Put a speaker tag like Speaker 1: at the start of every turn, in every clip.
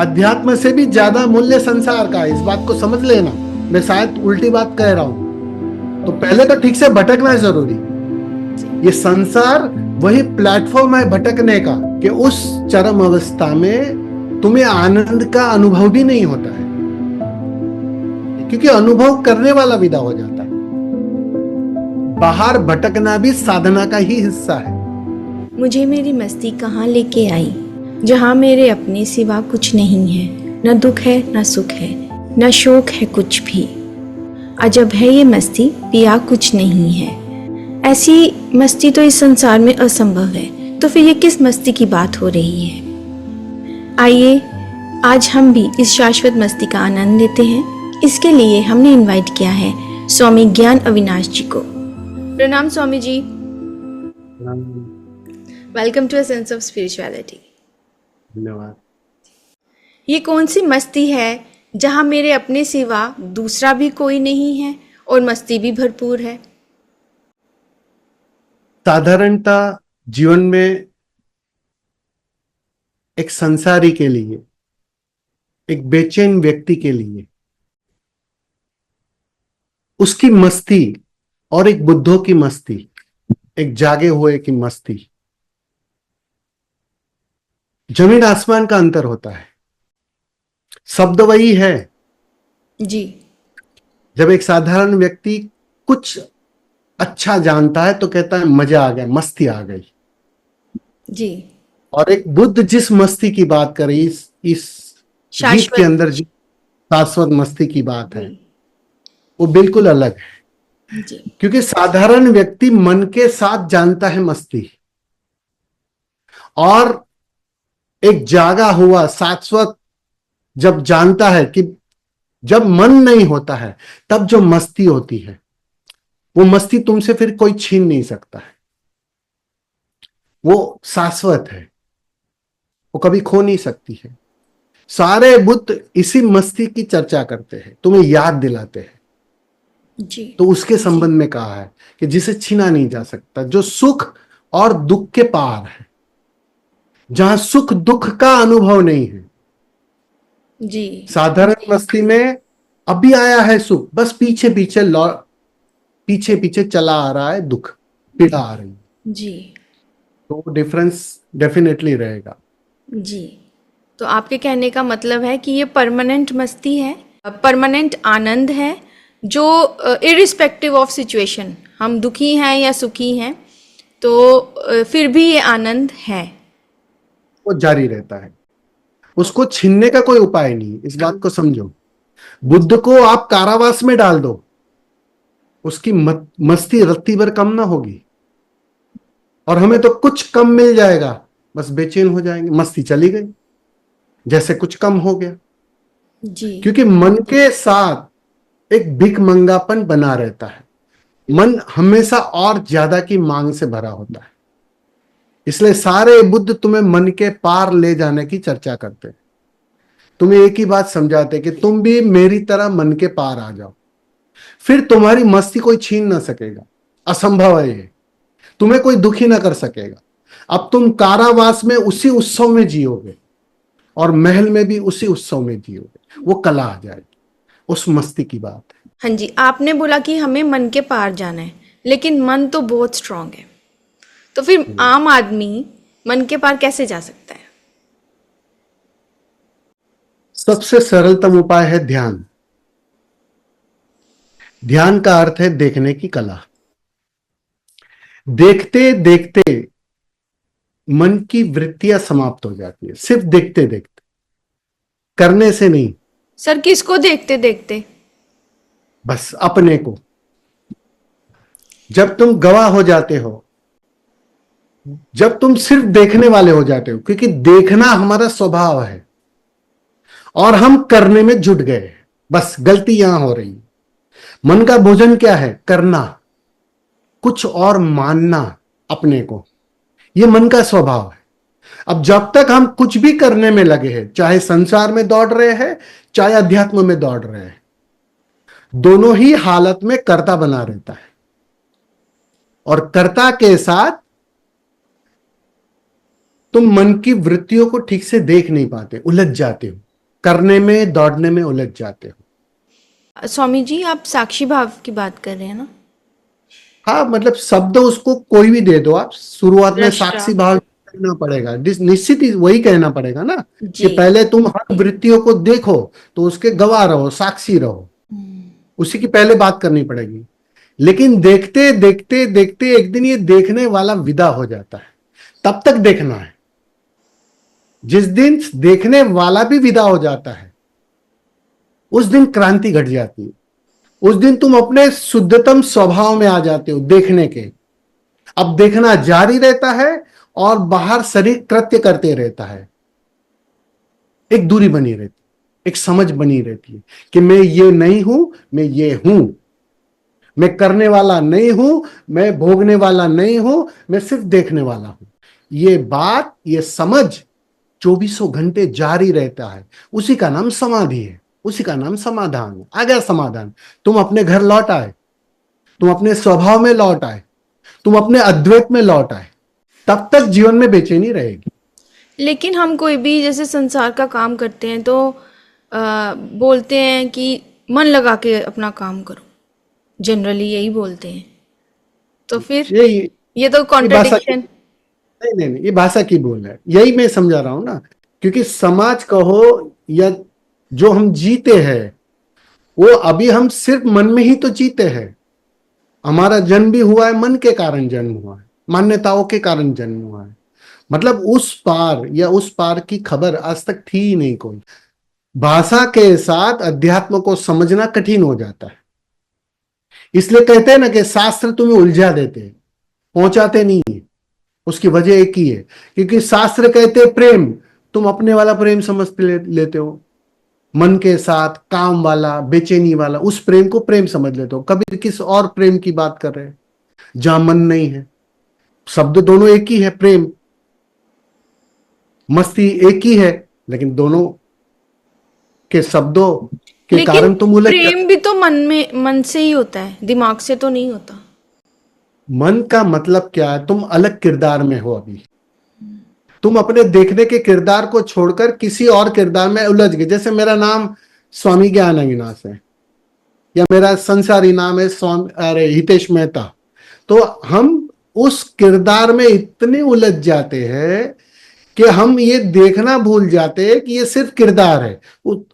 Speaker 1: अध्यात्म से भी ज्यादा मूल्य संसार का है, इस बात को समझ लेना। मैं शायद उल्टी बात कह रहा हूं, तो पहले तो ठीक से भटकना जरूरी। ये संसार वही प्लेटफॉर्म है भटकने का, कि उस चरम अवस्था में तुम्हें आनंद का अनुभव भी नहीं होता है, क्योंकि अनुभव करने वाला विदा हो जाता है। बाहर भटकना भी साधना का ही हिस्सा है।
Speaker 2: मुझे मेरी मस्ती कहाँ लेके आई, जहाँ मेरे अपने सिवा कुछ नहीं है। न दुख है न सुख है, न शोक है कुछ भी। अजब है ये मस्ती, पिया कुछ नहीं है। ऐसी मस्ती तो इस संसार में असंभव है, तो फिर ये किस मस्ती की बात हो रही है। आइए आज हम भी इस शाश्वत मस्ती का आनंद लेते हैं। इसके लिए हमने इनवाइट किया है स्वामी ज्ञान अविनाश जी को। प्रणाम Swami ji. Welcome to a sense of spirituality.
Speaker 1: धन्यवाद।
Speaker 2: ये कौन सी मस्ती है जहाँ मेरे अपने सिवा दूसरा भी कोई नहीं है और मस्ती भी भरपूर है।
Speaker 1: साधारणता जीवन में एक संसारी के लिए, एक बेचैन व्यक्ति के लिए उसकी मस्ती और एक बुद्धों की मस्ती, एक जागे हुए की मस्ती, जमीन आसमान का अंतर होता है। शब्द वही है।
Speaker 2: जी।
Speaker 1: जब एक साधारण व्यक्ति कुछ अच्छा जानता है तो कहता है मजा आ गया, मस्ती आ गई।
Speaker 2: जी।
Speaker 1: और एक बुद्ध जिस मस्ती की बात कर रही, इस गीत के
Speaker 2: शाश्वत।
Speaker 1: अंदर जो शाश्वत मस्ती की बात है,
Speaker 2: जी।
Speaker 1: वो बिल्कुल अलग है।
Speaker 2: जी।
Speaker 1: क्योंकि साधारण व्यक्ति मन के साथ जानता है मस्ती, और एक जागा हुआ शाश्वत जब जानता है कि जब मन नहीं होता है तब जो मस्ती होती है, वो मस्ती तुमसे फिर कोई छीन नहीं सकता है। वो शाश्वत है, वो कभी खो नहीं सकती है। सारे बुद्ध इसी मस्ती की चर्चा करते हैं, तुम्हें याद दिलाते हैं।
Speaker 2: जी।
Speaker 1: तो उसके संबंध में कहा है कि जिसे छीना नहीं जा सकता, जो सुख और दुख के पार है, जहां सुख दुख का अनुभव नहीं है।
Speaker 2: जी।
Speaker 1: साधारण मस्ती में अभी आया है सुख, बस पीछे पीछे पीछे पीछे चला आ रहा है दुख, पीड़ा आ रही है।
Speaker 2: जी।
Speaker 1: तो डिफरेंस डेफिनेटली रहेगा।
Speaker 2: जी। तो आपके कहने का मतलब है कि ये परमानेंट मस्ती है, परमानेंट आनंद है, जो इरिस्पेक्टिव ऑफ सिचुएशन, हम दुखी हैं या सुखी हैं तो फिर भी ये आनंद है।
Speaker 1: वो जारी रहता है, उसको छीनने का कोई उपाय नहीं। इस बात को समझो। बुद्ध को आप कारावास में डाल दो, उसकी मस्ती रत्ती भर कम ना होगी। और हमें तो कुछ कम मिल जाएगा, बस बेचैन हो जाएंगे, मस्ती चली गई, जैसे कुछ कम हो गया।
Speaker 2: जी।
Speaker 1: क्योंकि मन के साथ एक भिखमंगापन बना रहता है। मन हमेशा और ज्यादा की मांग से भरा होता है। इसलिए सारे बुद्ध तुम्हें मन के पार ले जाने की चर्चा करते हैं। तुम्हें एक ही बात समझाते कि तुम भी मेरी तरह मन के पार आ जाओ, फिर तुम्हारी मस्ती कोई छीन ना सकेगा। असंभव है ये, तुम्हें कोई दुखी ना कर सकेगा। अब तुम कारावास में उसी उत्सव में जियोगे, और महल में भी उसी उत्सव में जियोगे। वो कला आ जाएगी, उस मस्ती की बात है।
Speaker 2: हाँ जी, आपने बोला कि हमें मन के पार जाना है, लेकिन मन तो बहुत स्ट्रांग है, तो फिर आम आदमी मन के पार कैसे जा सकता है।
Speaker 1: सबसे सरलतम उपाय है ध्यान। ध्यान का अर्थ है देखने की कला। देखते देखते मन की वृत्तियां समाप्त हो जाती है, सिर्फ देखते देखते, करने से नहीं।
Speaker 2: सर किसको देखते देखते।
Speaker 1: बस अपने को। जब तुम गवाह हो जाते हो, जब तुम सिर्फ देखने वाले हो जाते हो, क्योंकि देखना हमारा स्वभाव है और हम करने में जुट गए, बस गलती यहां हो रही। मन का भोजन क्या है? करना, कुछ और मानना अपने को। यह मन का स्वभाव है। अब जब तक हम कुछ भी करने में लगे हैं, चाहे संसार में दौड़ रहे हैं, चाहे अध्यात्म में दौड़ रहे हैं, दोनों ही हालत में कर्ता बना रहता है। और कर्ता के साथ तुम मन की वृत्तियों को ठीक से देख नहीं पाते, उलझ जाते हो। करने में, दौड़ने में उलझ जाते हो।
Speaker 2: स्वामी जी, आप साक्षी भाव की बात कर रहे हैं ना?
Speaker 1: हाँ, मतलब शब्द उसको कोई भी दे दो आप, शुरुआत में
Speaker 2: दृष्टा।
Speaker 1: साक्षी भाव कहना पड़ेगा, निश्चित ही वही कहना पड़ेगा ना, कि
Speaker 2: जी।
Speaker 1: पहले तुम हर वृत्तियों को देखो, तो उसके गवाह रहो, साक्षी रहो, उसी की पहले बात करनी पड़ेगी। लेकिन देखते देखते देखते एक दिन ये देखने वाला विदा हो जाता है, तब तक देखना है। जिस दिन देखने वाला भी विदा हो जाता है, उस दिन क्रांति घट जाती है। उस दिन तुम अपने शुद्धतम स्वभाव में आ जाते हो देखने के। अब देखना जारी रहता है और बाहर शरीर कृत्य करते रहता है। एक दूरी बनी रहती, एक समझ बनी रहती है कि मैं ये नहीं हूं, मैं ये हूं। मैं करने वाला नहीं हूं, मैं भोगने वाला नहीं हूं, मैं सिर्फ देखने वाला हूं। ये बात, ये समझ 24 घंटे जारी रहता है। उसी का नाम समाधि है, उसी का नाम समाधान है। आ गया समाधान। तुम अपने घर लौट आए, तुम अपने स्वभाव में लौट आए, तुम अपने अद्वैत में लौट आए, तब तक जीवन में बेचैनी रहेगी।
Speaker 2: लेकिन हम कोई भी जैसे संसार का काम करते हैं तो बोलते हैं कि मन लगा के अपना काम करो, जनरली यही बोलते हैं। तो फिर
Speaker 1: यही
Speaker 2: ये तो
Speaker 1: ये भाषा की,
Speaker 2: कॉन्ट्रडिक्शन।
Speaker 1: नहीं नहीं नहीं, ये भाषा की बोल है, यही मैं समझा रहा हूं ना। क्योंकि समाज कहो या जो हम जीते हैं, वो अभी हम सिर्फ मन में ही तो जीते हैं। हमारा जन्म भी हुआ है, मन के कारण जन्म हुआ है, मान्यताओं के कारण जन्म हुआ है। मतलब उस पार या उस पार की खबर आज तक थी ही नहीं कोई। भाषा के साथ अध्यात्म को समझना कठिन हो जाता है। इसलिए कहते हैं ना कि शास्त्र तुम्हें उलझा देते हैं, पहुंचाते नहीं है। उसकी वजह एक ही है, क्योंकि शास्त्र कहते हैं प्रेम, तुम अपने वाला प्रेम समझते लेते हो। मन के साथ काम वाला, बेचैनी वाला, उस प्रेम को प्रेम समझ लेते हो। कबीर किस और प्रेम की बात कर रहे हैं जहां मन नहीं है। शब्द दोनों एक ही है, प्रेम मस्ती एक ही है, लेकिन दोनों के शब्दों के
Speaker 2: लेकिन
Speaker 1: कारण तुम उलझ जाते
Speaker 2: प्रेम भी तो मन से ही होता है, दिमाग से तो नहीं होता।
Speaker 1: हो। मन का मतलब क्या है? तुम अलग किरदार में हो अभी। तुम अपने देखने के किरदार को छोड़कर किसी और किरदार में उलझ गए। जैसे मेरा नाम स्वामी ज्ञान अविनाश है, या मेरा संसारी नाम है स्वामी, अरे, हितेश मेहता। तो हम उस किरदार में इतने उलझ जाते हैं कि हम ये देखना भूल जाते हैं कि ये सिर्फ किरदार है।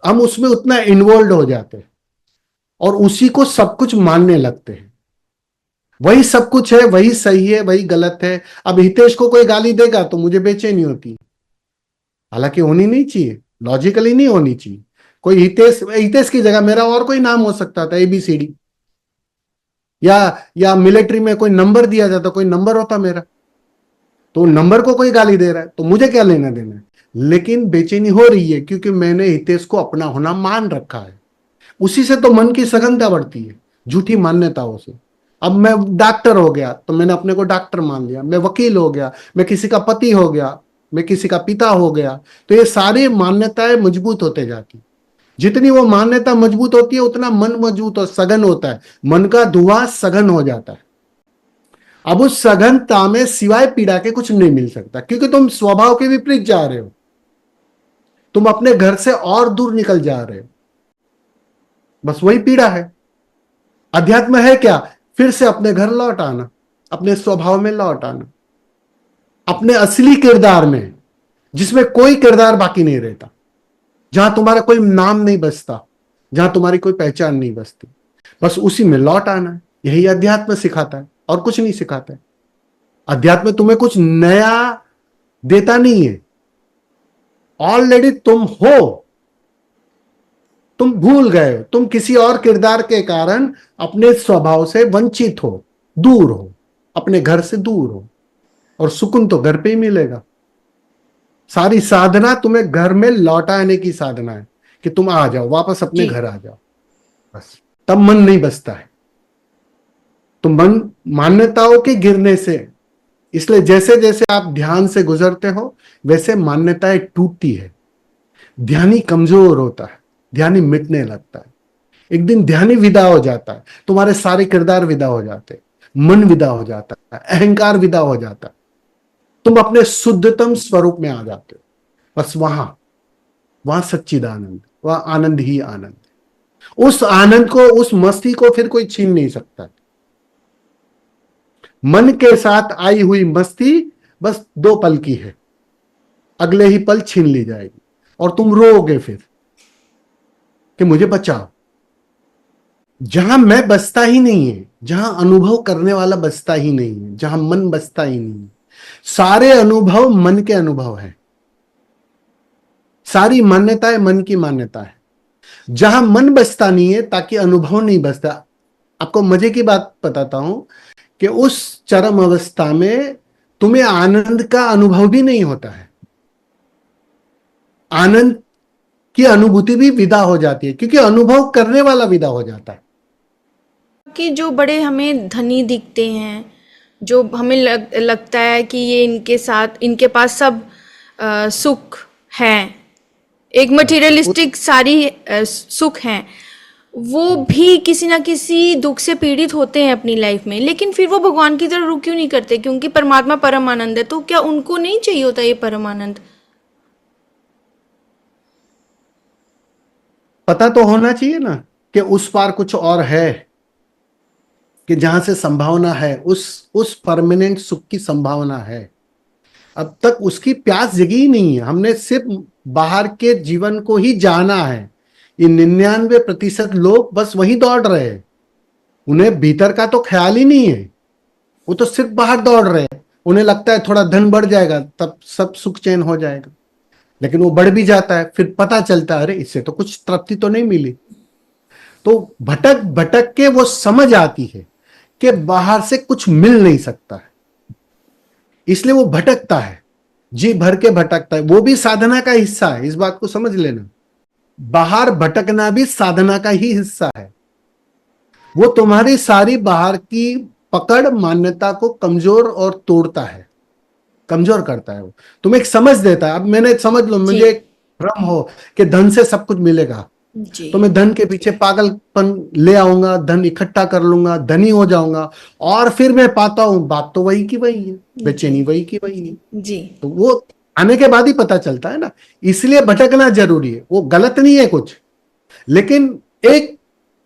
Speaker 1: हम उसमें उतना इन्वॉल्व हो जाते हैं और उसी को सब कुछ मानने लगते हैं। वही सब कुछ है, वही सही है, वही गलत है। अब हितेश को कोई गाली देगा तो मुझे बेचैनी होती है, हालांकि होनी नहीं चाहिए, लॉजिकली नहीं होनी चाहिए। कोई हितेश, हितेश की जगह मेरा और कोई नाम हो सकता था, ABCD, या मिलिट्री में कोई नंबर दिया जाता, कोई नंबर होता मेरा। तो नंबर को कोई गाली दे रहा है तो मुझे क्या लेना देना है। लेकिन बेचैनी हो रही है क्योंकि मैंने हितेश को अपना होना मान रखा है। उसी से तो मन की सघनता बढ़ती है, झूठी मान्यताओं से। अब मैं डॉक्टर हो गया तो मैंने अपने को डॉक्टर मान लिया, मैं वकील हो गया, मैं किसी का पति हो गया, मैं किसी का पिता हो गया। तो ये सारी मान्यताएं मजबूत होते जाती। जितनी वो मान्यता मजबूत होती है उतना मन मजबूत और सघन होता है। मन का धुआं सघन हो जाता है। अब उस सघनता में सिवाय पीड़ा के कुछ नहीं मिल सकता, क्योंकि तुम स्वभाव के विपरीत जा रहे हो। तुम अपने घर से और दूर निकल जा रहे हो। बस वही पीड़ा है। अध्यात्म है क्या? फिर से अपने घर लौट आना, अपने स्वभाव में लौट आना, अपने असली किरदार में, जिसमें कोई किरदार बाकी नहीं रहता, जहां तुम्हारा कोई नाम नहीं बचता, जहां तुम्हारी कोई पहचान नहीं बचती। बस उसी में लौट आना है। यही अध्यात्म सिखाता है, और कुछ नहीं सिखाता है। अध्यात्म तुम्हें कुछ नया देता नहीं है। ऑलरेडी तुम हो। तुम भूल गए हो, तुम किसी और किरदार के कारण अपने स्वभाव से वंचित हो, दूर हो, अपने घर से दूर हो। और सुकून तो घर पे ही मिलेगा। सारी साधना तुम्हें घर में लौट आने की साधना है, कि तुम आ जाओ, वापस अपने
Speaker 2: जी।
Speaker 1: घर आ जाओ। बस तब मन नहीं बसता है। तो मन मान्यताओं के गिरने से, इसलिए जैसे जैसे आप ध्यान से गुजरते हो वैसे मान्यताएं टूटती है। ध्यानी कमजोर होता है, ध्यानी मिटने लगता है। एक दिन ध्यानी विदा हो जाता है, तुम्हारे सारे किरदार विदा हो जाते हैं, मन विदा हो जाता है, अहंकार विदा हो जाता है। तुम अपने शुद्धतम स्वरूप में आ जाते हो। बस वहां वहां सच्चिदानंद, वहां आनंद ही आनंद। उस आनंद को, उस मस्ती को फिर कोई छीन नहीं सकता। मन के साथ आई हुई मस्ती बस 2 पल की है, अगले ही पल छीन ली जाएगी और तुम रोओगे फिर कि मुझे बचाओ। जहां मैं बसता ही नहीं है, जहां अनुभव करने वाला बसता ही नहीं है, जहां मन बसता ही नहीं है, सारे अनुभव मन के अनुभव है, सारी मान्यताएं मन की मान्यता है। जहां मन बसता नहीं है, ताकि अनुभव नहीं बसता। आपको मजे की बात बताता हूं कि उस चरम अवस्था में तुम्हें आनंद का अनुभव भी नहीं होता है, आनंद की अनुभूति भी विदा हो जाती है, क्योंकि अनुभव करने वाला विदा हो जाता है।
Speaker 2: कि जो बड़े हमें धनी दिखते हैं, जो हमें लगता है कि ये इनके साथ, इनके पास सब सुख है, एक मटेरियलिस्टिक सारी सुख हैं, वो भी किसी ना किसी दुख से पीड़ित होते हैं अपनी लाइफ में, लेकिन फिर वो भगवान की तरफ रुख क्यों नहीं करते? क्योंकि परमात्मा परम आनंद है, तो क्या उनको नहीं चाहिए होता ये परम आनंद?
Speaker 1: पता तो होना चाहिए ना कि उस पार कुछ और है, कि जहां से संभावना है, उस परमानेंट सुख की संभावना है। अब तक उसकी प्यास जगी ही नहीं है, हमने सिर्फ बाहर के जीवन को ही जाना है। ये 99% लोग बस वहीं दौड़ रहे हैं, उन्हें भीतर का तो ख्याल ही नहीं है, वो तो सिर्फ बाहर दौड़ रहे हैं। उन्हें लगता है थोड़ा धन बढ़ जाएगा तब सब सुख चैन हो जाएगा, लेकिन वो बढ़ भी जाता है, फिर पता चलता है अरे इससे तो कुछ तृप्ति तो नहीं मिली। तो भटक भटक के वो समझ आती है कि बाहर से कुछ मिल नहीं सकता है, इसलिए वो भटकता है, जी भर के भटकता है। वो भी साधना का हिस्सा है, इस बात को समझ लेना। बाहर भटकना भी साधना का ही हिस्सा है। वो तुम्हारी सारी बाहर की पकड़ मान्यता को कमजोर और तोड़ता है, कमजोर करता है। वो तुम्हें एक समझ देता है। अब मैंने समझ लो, मुझे एक भ्रम हो कि धन से सब कुछ मिलेगा, तो मैं धन के पीछे पागलपन ले आऊंगा, धन इकट्ठा कर लूंगा, धनी हो जाऊंगा, और फिर मैं पाता हूं बात तो वही की वही है, बेचैनी वही की वही है जी। तो वो आने के बाद ही पता चलता है ना। इसलिए भटकना जरूरी है, वो गलत नहीं है कुछ, लेकिन एक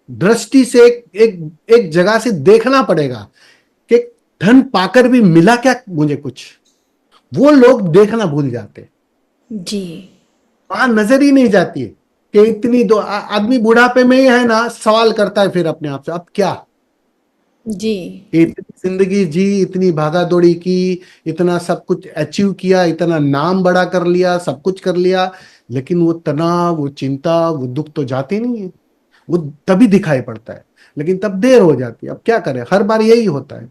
Speaker 1: दृष्टि से, एक जगह से देखना पड़ेगा कि धन पाकर भी मिला क्या मुझे कुछ। वो लोग देखना भूल जाते जी, वहां नजर ही नहीं जाती है कि इतनी दो आदमी बुढ़ापे में ही है ना, सवाल करता है फिर अपने आप से, अब क्या जी, इतनी जिंदगी जी, इतनी भागा दौड़ी की, इतना सब कुछ अचीव किया, इतना नाम बड़ा कर लिया, सब कुछ कर लिया, लेकिन वो तनाव, वो चिंता, वो दुख तो जाते नहीं है। वो तभी दिखाई पड़ता है, लेकिन तब देर हो जाती है। अब क्या करें, हर बार यही होता है।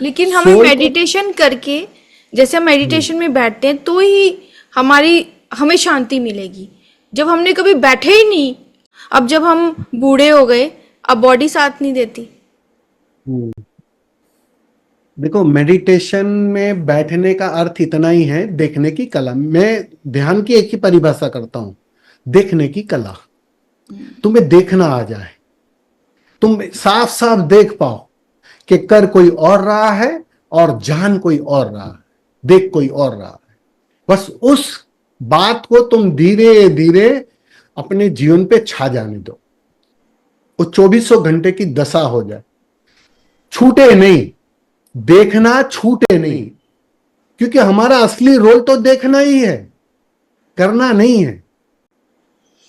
Speaker 2: लेकिन हमें मेडिटेशन करके, जैसे हम मेडिटेशन में बैठते हैं तो ही हमें शांति मिलेगी। जब हमने कभी बैठे ही नहीं, अब जब हम बूढ़े हो गए, अब बॉडी साथ नहीं देती।
Speaker 1: देखो, मेडिटेशन में बैठने का अर्थ इतना ही है, देखने की कला। मैं ध्यान की एक ही परिभाषा करता हूं, देखने की कला। तुम्हें देखना आ जाए, तुम साफ साफ देख पाओ कि कर कोई और रहा है और जान कोई और रहा है, देख कोई और रहा है। बस उस बात को तुम धीरे धीरे अपने जीवन पे छा जाने दो, वो 2400 घंटे की दशा हो जाए, छूटे नहीं, देखना छूटे नहीं। क्योंकि हमारा असली रोल तो देखना ही है, करना नहीं है।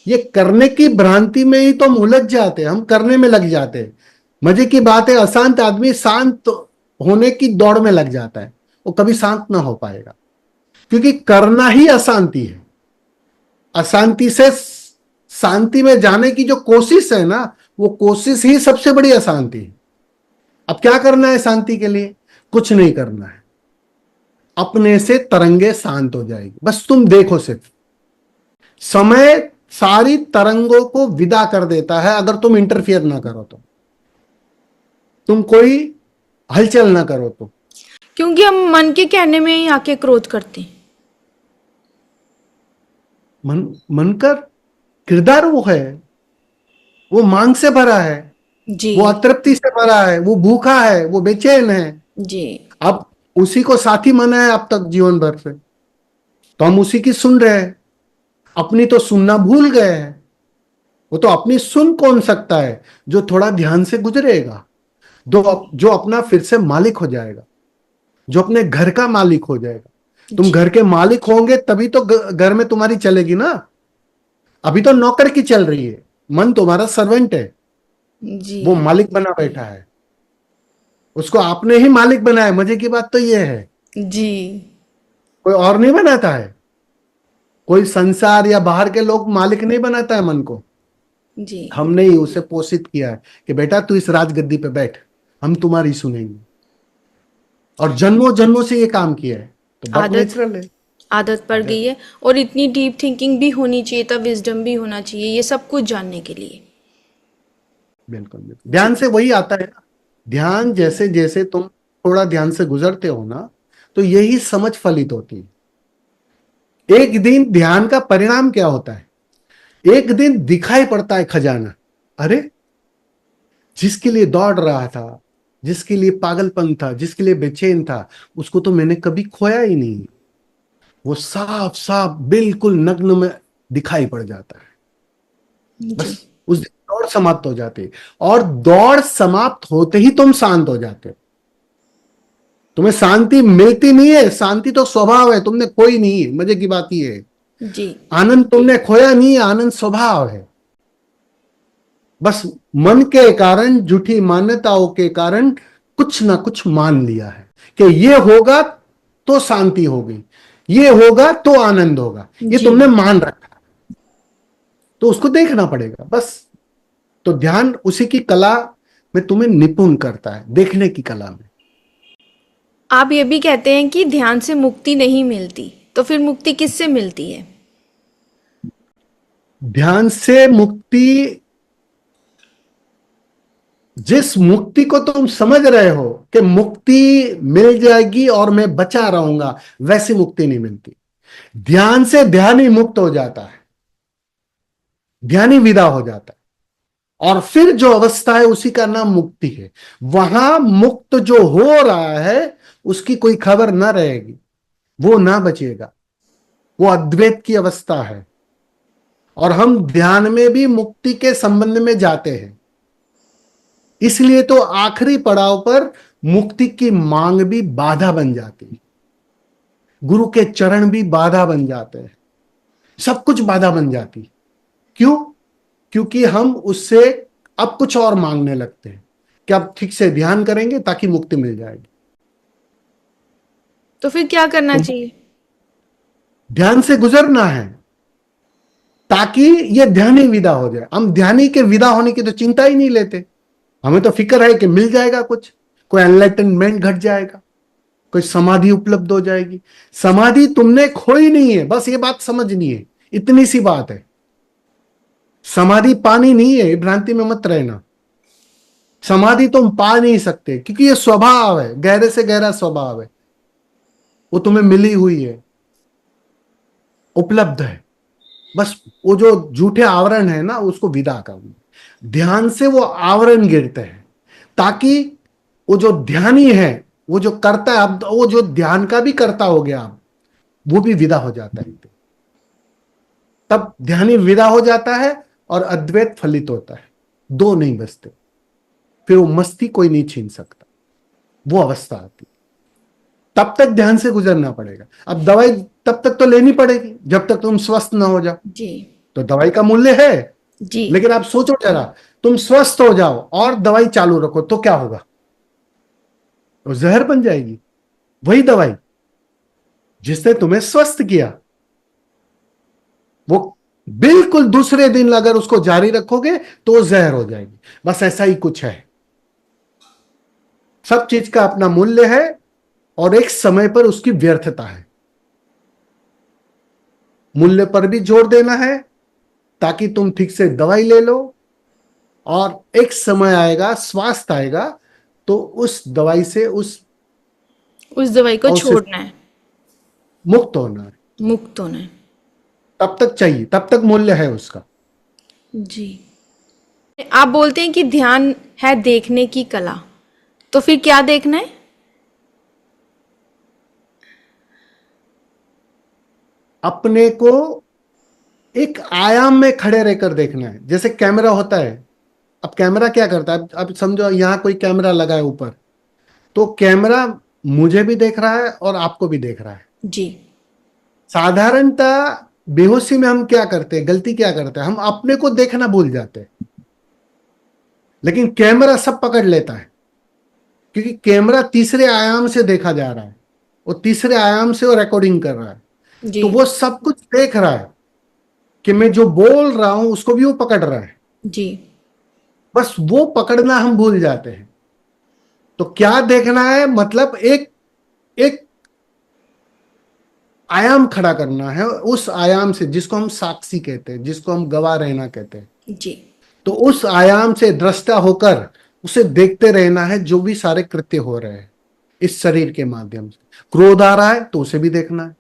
Speaker 1: ये करने की भ्रांति में ही तो हम उलझ जाते हैं, हम करने में लग जाते हैं। मजे की बात है, अशांत आदमी शांत होने की दौड़ में लग जाता है, वो कभी शांत ना हो पाएगा, क्योंकि करना ही अशांति है। अशांति से शांति में जाने की जो कोशिश है ना, वो कोशिश ही सबसे बड़ी अशांति है। अब क्या करना है शांति के लिए? कुछ नहीं करना है, अपने से तरंगे शांत हो जाएगी। बस तुम देखो, सिर्फ समय सारी तरंगों को विदा कर देता है, अगर तुम इंटरफियर ना करो तो, तुम कोई हलचल ना करो तो।
Speaker 2: क्योंकि हम मन के कहने में ही आके क्रोध करते हैं।
Speaker 1: मन का किरदार वो है, वो मांग से भरा है जी, वो अतृप्ति से भरा है, वो भूखा है, वो बेचैन है जी। अब उसी को साथी माना है अब तक जीवन भर से, तो हम उसी की सुन रहे हैं। अपनी तो सुनना भूल गए हैं। वो तो अपनी सुन कौन सकता है? जो थोड़ा ध्यान से गुजरेगा, जो अपना फिर से मालिक हो जाएगा, जो अपने घर का मालिक हो जाएगा। तुम
Speaker 2: जी
Speaker 1: घर के मालिक होंगे तभी तो घर में तुम्हारी चलेगी ना। अभी तो नौकर की चल रही है। मन तुम्हारा सर्वेंट है,
Speaker 2: जी
Speaker 1: वो मालिक बना बैठा है। उसको आपने ही मालिक बनाया। मजे की बात तो ये है,
Speaker 2: जी
Speaker 1: कोई और नहीं बनाता है। कोई संसार या बाहर के लोग मालिक नहीं बनाता है मन को।
Speaker 2: जी
Speaker 1: हमने ही उसे पोषित किया है कि बेटा तू इस राजगद्दी पे बैठ, हम तुम्हारी सुनेंगे। और जन्मों जन्मों से ये काम किया है, तो बहुत
Speaker 2: आदत
Speaker 1: नेचुरल है।
Speaker 2: आदत पड़ गई है। और इतनी डीप थिंकिंग भी होनी चाहिए था, विजडम भी होना चाहिए ये सब कुछ जानने के लिए।
Speaker 1: बिल्कुल बिल्कुल,
Speaker 2: जी
Speaker 1: ध्यान से वही आता है ना। ध्यान जैसे जैसे तुम थोड़ा ध्यान से गुजरते हो ना, तो यही समझ फलित होती है। एक दिन ध्यान का परिणाम क्या होता है? एक दिन दिखाई पड़ता है खजाना। अरे, जिसके लिए दौड़ रहा था, जिसके लिए पागलपन था, जिसके लिए बेचैन था, उसको तो मैंने कभी खोया ही नहीं। वो साफ साफ बिल्कुल नग्न में दिखाई पड़ जाता है।
Speaker 2: जी
Speaker 1: बस उस दिन दौड़ समाप्त हो जाती है। और दौड़ समाप्त होते ही तुम शांत हो जाते हो। तुम्हें शांति मिलती नहीं है, शांति तो स्वभाव है, तुमने खोई नहीं है। मजे की बात यह है,
Speaker 2: जी
Speaker 1: आनंद तुमने खोया नहीं है, आनंद स्वभाव है। बस मन के कारण, झूठी मान्यताओं के कारण कुछ ना कुछ मान लिया है कि ये होगा तो शांति होगी, ये होगा तो आनंद होगा। ये
Speaker 2: जी
Speaker 1: तुमने मान रखा, तो उसको देखना पड़ेगा बस। तो ध्यान उसी की कला में तुम्हें निपुण करता है, देखने की कला में।
Speaker 2: आप ये भी कहते हैं कि ध्यान से मुक्ति नहीं मिलती, तो फिर मुक्ति किससे मिलती है?
Speaker 1: ध्यान से मुक्ति, जिस मुक्ति को तुम समझ रहे हो कि मुक्ति मिल जाएगी और मैं बचा रहूंगा, वैसी मुक्ति नहीं मिलती। ध्यान से ध्यान ही मुक्त हो जाता है, ध्यान ही विदा हो जाता है। और फिर जो अवस्था है उसी का नाम मुक्ति है। वहां मुक्त जो हो रहा है उसकी कोई खबर ना रहेगी, वो ना बचेगा। वो अद्वैत की अवस्था है। और हम ध्यान में भी मुक्ति के संबंध में जाते हैं। इसलिए तो आखिरी पड़ाव पर मुक्ति की मांग भी बाधा बन जाती है। गुरु के चरण भी बाधा बन जाते हैं, सब कुछ बाधा बन जाती है। क्यों? क्योंकि हम उससे अब कुछ और मांगने लगते हैं कि अब ठीक से ध्यान करेंगे ताकि मुक्ति मिल जाएगी।
Speaker 2: तो फिर क्या करना
Speaker 1: तो
Speaker 2: चाहिए?
Speaker 1: ध्यान से गुजरना है ताकि ये ध्यान ही विदा हो जाए। हम ध्यान ही के विदा होने की तो चिंता ही नहीं लेते। हमें तो फिक्र है कि मिल जाएगा कुछ, कोई एनलाइटनमेंट घट जाएगा, कोई समाधि उपलब्ध हो जाएगी। समाधि तुमने खोई नहीं है, बस ये बात समझनी है। इतनी सी बात है। समाधि पानी नहीं है, भ्रांति में मत रहना। समाधि तुम पा नहीं सकते क्योंकि ये स्वभाव है, गहरे से गहरा स्वभाव है। वो तुम्हें मिली हुई है, उपलब्ध है। बस वो जो झूठे आवरण है ना, उसको विदा करना। ध्यान से वो आवरण गिरते हैं ताकि वो जो ध्यानी है, वो जो करता है, अब वो जो ध्यान का भी करता हो गया, अब वो भी विदा हो जाता है। तब ध्यानी विदा हो जाता है और अद्वैत फलित होता है। दो नहीं बचते। फिर वो मस्ती कोई नहीं छीन सकता। वो अवस्था आती है। तब तक ध्यान से गुजरना पड़ेगा। अब दवाई तब तक तो लेनी पड़ेगी जब तक तुम स्वस्थ ना हो जाओ।
Speaker 2: जी
Speaker 1: तो दवाई का मूल्य है।
Speaker 2: जी
Speaker 1: लेकिन आप सोचो जरा, तुम स्वस्थ हो जाओ और दवाई चालू रखो तो क्या होगा? वो जहर बन जाएगी। वही दवाई जिसने तुम्हें स्वस्थ किया, वो बिल्कुल दूसरे दिन अगर उसको जारी रखोगे तो वो जहर हो जाएगी। बस ऐसा ही कुछ है। सब चीज का अपना मूल्य है और एक समय पर उसकी व्यर्थता है। मूल्य पर भी जोर देना है ताकि तुम ठीक से दवाई ले लो, और एक समय आएगा, स्वास्थ्य आएगा, तो उस दवाई से
Speaker 2: उस दवाई को
Speaker 1: उससे
Speaker 2: छोड़ना है,
Speaker 1: मुक्त होना है।
Speaker 2: मुक्त होना है।
Speaker 1: तब तक चाहिए, तब तक मूल्य है उसका।
Speaker 2: जी, आप बोलते हैं कि ध्यान है देखने की कला, तो फिर क्या देखना है?
Speaker 1: अपने को एक आयाम में खड़े रहकर देखना है। जैसे कैमरा होता है, अब कैमरा क्या करता है, अब समझो यहाँ कोई कैमरा लगा है ऊपर, तो कैमरा मुझे भी देख रहा है और आपको भी देख रहा है।
Speaker 2: जी
Speaker 1: साधारणतः बेहोशी में हम क्या करते हैं, गलती क्या करते हैं, हम अपने को देखना भूल जाते हैं, लेकिन कैमरा सब पकड़ लेता है, क्योंकि कैमरा तीसरे आयाम से देखा जा रहा है, वो तीसरे आयाम से वो रिकॉर्डिंग कर रहा है,
Speaker 2: जी
Speaker 1: तो वो सब कुछ देख रहा है कि मैं जो बोल रहा हूं उसको भी वो पकड़ रहा है।
Speaker 2: जी
Speaker 1: बस वो पकड़ना हम भूल जाते हैं। तो क्या देखना है, मतलब एक एक आयाम खड़ा करना है, उस आयाम से, जिसको हम साक्षी कहते हैं, जिसको हम गवाह रहना कहते हैं।
Speaker 2: जी
Speaker 1: तो उस आयाम से दृष्टा होकर उसे देखते रहना है, जो भी सारे कृत्य हो रहे हैं इस शरीर के माध्यम से। क्रोध आ रहा है तो उसे भी देखना है,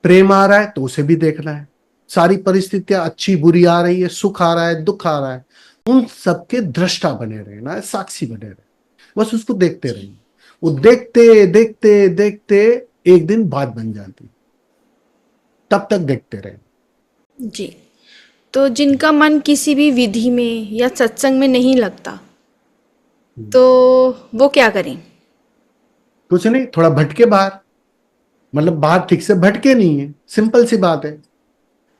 Speaker 1: प्रेम आ रहा है तो उसे भी देखना है, सारी परिस्थितियां अच्छी बुरी आ रही है, सुख आ रहा है दुख आ रहा है, उन सबके दृष्टा बने रहना है, साक्षी बने रहना, बस उसको देखते रहना। वो देखते देखते देखते एक दिन बात बन जाती, तब तक देखते रहे।
Speaker 2: जी। तो जिनका मन किसी भी विधि में या सत्संग में नहीं लगता, तो वो क्या करें?
Speaker 1: कुछ नहीं, थोड़ा भटके बाहर, मतलब बाहर ठीक से भटके नहीं है, सिंपल सी बात है।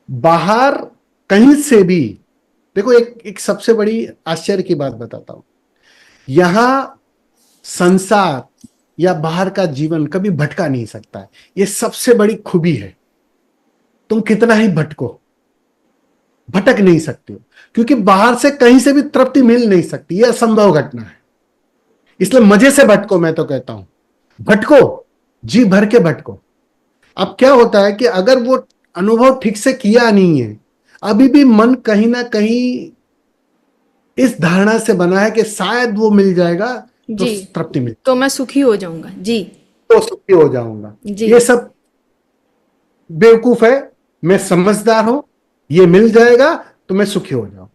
Speaker 1: बाहर कहीं से भी देखो, एक सबसे बड़ी आश्चर्य की बात बताता हूं, यहां संसार या बाहर का जीवन कभी भटका नहीं सकता है, ये सबसे बड़ी खूबी है। तुम कितना ही भटको, भटक नहीं सकते हो, क्योंकि बाहर से कहीं से भी तृप्ति मिल नहीं सकती, यह असंभव घटना है। इसलिए मजे से भटको, मैं तो कहता हूं भटको, जी भर के भटको। अब क्या होता है कि अगर वो अनुभव ठीक से किया नहीं है, अभी भी मन कहीं ना कहीं इस धारणा से बना है कि शायद वो मिल जाएगा तो
Speaker 2: जी,
Speaker 1: तृप्ति मिल,
Speaker 2: तो मैं सुखी हो जाऊंगा। जी
Speaker 1: तो सुखी हो जाऊंगा।
Speaker 2: जी
Speaker 1: ये सब बेवकूफ है, मैं समझदार हूं, ये मिल जाएगा तो मैं सुखी हो जाऊं।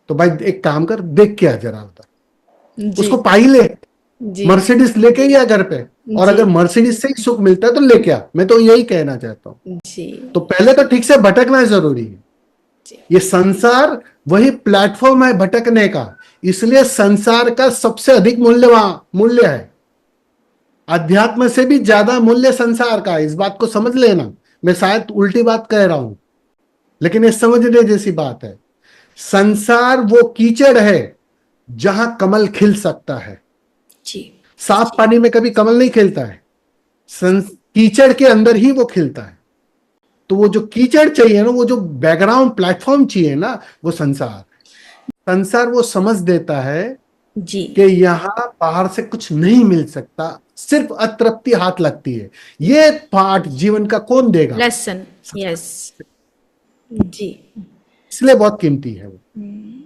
Speaker 1: तो भाई एक काम कर, देख के आ जरा उधर,
Speaker 2: जी
Speaker 1: उसको पा ही ले,
Speaker 2: जी
Speaker 1: मर्सिडीज लेके ही आ घर पे, और
Speaker 2: जी
Speaker 1: अगर मर्सिडीज से ही सुख मिलता है तो लेके आ, मैं तो यही कहना चाहता हूं।
Speaker 2: जी
Speaker 1: तो पहले तो ठीक से भटकना जरूरी है।
Speaker 2: जी
Speaker 1: ये संसार वही प्लेटफॉर्म है भटकने का, इसलिए संसार का सबसे अधिक मूल्य वहां मूल्य है, अध्यात्म से भी ज्यादा मूल्य संसार का है, इस बात को समझ लेना। मैं शायद उल्टी बात कह रहा हूं, लेकिन ये समझने जैसी बात है। संसार वो कीचड़ है जहां कमल खिल सकता है,
Speaker 2: जी
Speaker 1: साफ पानी में कभी कमल नहीं खिलता है, कीचड़ के अंदर ही वो खिलता है। तो वो जो कीचड़ चाहिए ना, वो जो बैकग्राउंड प्लेटफॉर्म चाहिए ना, वो संसार, संसार वो समझ देता है
Speaker 2: जी
Speaker 1: कि यहां बाहर से कुछ नहीं मिल सकता, सिर्फ अतृप्ति हाथ लगती है। ये पाठ जीवन का कौन देगा,
Speaker 2: लेसन। यस। जी
Speaker 1: इसलिए बहुत कीमती है वो।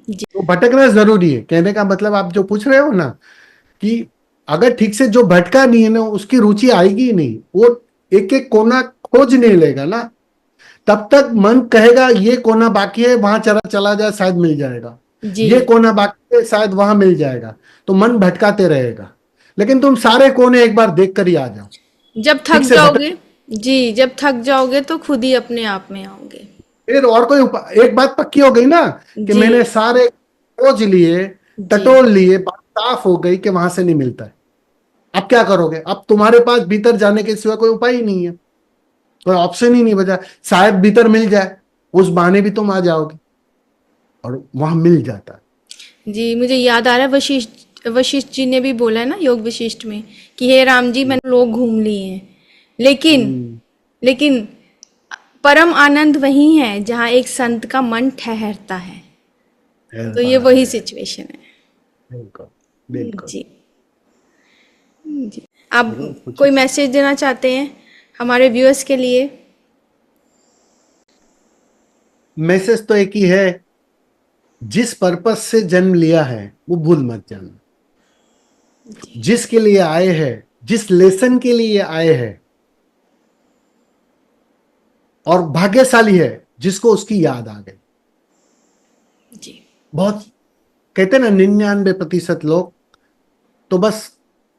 Speaker 2: जी
Speaker 1: तो भटकना जरूरी है, कहने का मतलब आप जो पूछ रहे हो ना, कि अगर ठीक से जो भटका नहीं है ना, उसकी रुचि आएगी ही नहीं, वो एक एक कोना खोज नहीं लेगा ना, तब तक मन कहेगा ये कोना बाकी है, वहां चला चला जाए शायद मिल जाएगा,
Speaker 2: जी
Speaker 1: ये कोना बाकी है शायद वहां मिल जाएगा, तो मन भटकाते रहेगा। लेकिन तुम सारे कोने एक बार देख कर ही आ जाओ,
Speaker 2: जब थक
Speaker 1: ठीक से भटक,
Speaker 2: जाओगे, जी जब थक जाओगे तो खुद ही अपने आप में आओगे।
Speaker 1: फिर और कोई एक बात पक्की हो गई ना, कि
Speaker 2: जी
Speaker 1: मैंने सारे खोज लिए,
Speaker 2: जी
Speaker 1: टटोल लिए, बात साफ हो गई कि वहां से नहीं मिलता है। अब क्या करोगे, अब तुम्हारे पास भीतर जाने के सिवा कोई उपाय ही नहीं है, कोई ऑप्शन ही नहीं बचा, शायद भीतर मिल जाए, उस बहाने भी तुम आ जाओगे और वहां मिल जाता है।
Speaker 2: जी, मुझे याद आ रहा है वशिष्ठ वशिष्ठ जी ने भी बोला है ना योग वशिष्ठ में कि हे राम जी मैंने लोग घूम लिए हैं, लेकिन
Speaker 1: हम्म,
Speaker 2: लेकिन परम आनंद वही है जहाँ एक संत का मन ठहरता है। तो ये
Speaker 1: बात
Speaker 2: वही
Speaker 1: है,
Speaker 2: सिचुएशन है।
Speaker 1: बिल्कुल बिल्कुल।
Speaker 2: जी जी। आप
Speaker 1: देखो कुछ
Speaker 2: कोई मैसेज देना चाहते हैं हमारे व्यूअर्स के लिए?
Speaker 1: मैसेज तो एक ही है, जिस पर्पस से जन्म लिया है वो भूल मत जाना, जिसके लिए आए हैं, जिस लेसन के लिए आए हैं, और भाग्यशाली है जिसको उसकी याद आ गई।
Speaker 2: जी
Speaker 1: बहुत कहते हैं ना, 99% लोग तो बस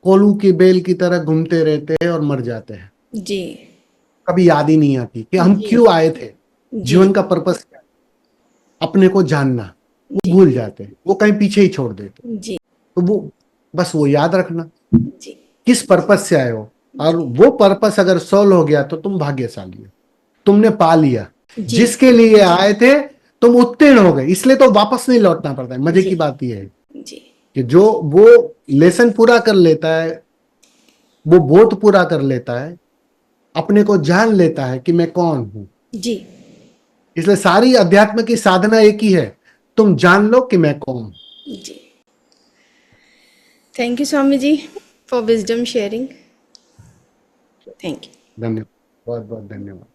Speaker 1: कोलू की बेल की तरह घूमते रहते हैं और मर जाते हैं,
Speaker 2: जी
Speaker 1: कभी याद ही नहीं आती कि हम
Speaker 2: जी
Speaker 1: क्यों आए थे, जीवन का पर्पस क्या है? अपने को जानना। वो भूल जाते हैं, वो कहीं पीछे ही छोड़ देते हैं।
Speaker 2: जी
Speaker 1: तो वो बस वो याद रखना
Speaker 2: जी
Speaker 1: किस पर्पस से आए हो, और वो पर्पस अगर सॉल्व हो गया तो तुम भाग्यशाली हो, तुमने पा लिया।
Speaker 2: जी
Speaker 1: जिसके लिए आए थे तुम उत्तीर्ण हो गए, इसलिए तो वापस नहीं लौटना पड़ता है। मजे
Speaker 2: जी
Speaker 1: की बात यह है
Speaker 2: जी
Speaker 1: कि जो वो लेसन पूरा कर लेता है, वो बोध पूरा कर लेता है, अपने को जान लेता है कि मैं कौन हूं।
Speaker 2: जी
Speaker 1: इसलिए सारी अध्यात्म की साधना एक ही है, तुम जान लो कि मैं कौन हूं।
Speaker 2: जी। Thank you Swami ji for wisdom sharing. Thank you.
Speaker 1: धन्यवाद, बहुत बहुत धन्यवाद।